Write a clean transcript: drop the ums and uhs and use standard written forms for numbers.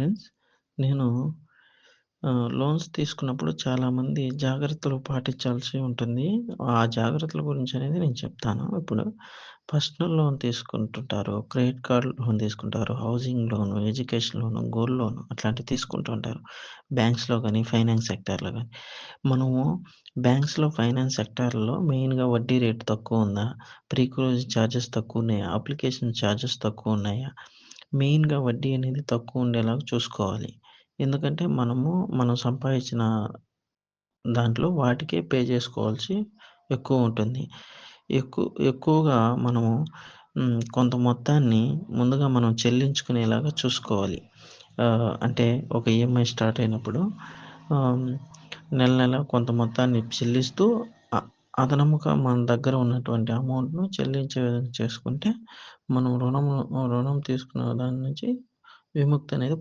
Friends. నేను loans తీసుకున్నప్పుడు చాలామంది జాగ్రత్తలు పాటించాల్సి ఉంటుంది. ఆ జాగ్రత్తల గురించనేది నేను చెప్తాను. ఇప్పుడు పర్సనల్ లోన్ తీసుకుంటుంటారు, క్రెడిట్ కార్డ్ లోన్ తీసుకుంటారు, housing loan, education loan, gold loan అట్లాంటివి తీసుకుంటూ ఉంటారు. బ్యాంక్స్‌లో గాని, ఫైనాన్స్ సెక్టార్‌లో గాని. మనము బ్యాంక్స్‌లో, ఫైనాన్స్ సెక్టార్‌లో మెయిన్‌గా వడ్డీ రేట్ తక్కువుందా? ప్రీ క్లోజింగ్ చార్జెస్ తక్కువున్నాయా? అప్లికేషన్ చార్జెస్ తక్కువున్నాయా? మెయిన్‌గా వడ్డీ అనేది తక్కువుండేలాగా చూసుకోవాలి. ఎందుకంటే మనం సంపాదించిన దాంట్లో వాటికే పే చేసుకోవాల్సి ఎక్కువుంటుంది. ఎక్కువగా మనము కొంత మొత్తాన్ని ముందుగా మనం చెల్లించుకునేలాగా చూసుకోవాలి. అంటే ఒక ఈఎంఐ స్టార్ట్ అయినప్పుడు ఆహ్, నెల నెల కొంత మొత్తాన్ని చెల్లిస్తూ అ అదనముగా మన దగ్గర ఉన్నటువంటి అమౌంట్‌ను చెల్లించే విధంగా చేసుకుంటే మనం రుణం తీసుకున్న దాని నుంచి విముక్తి అనేది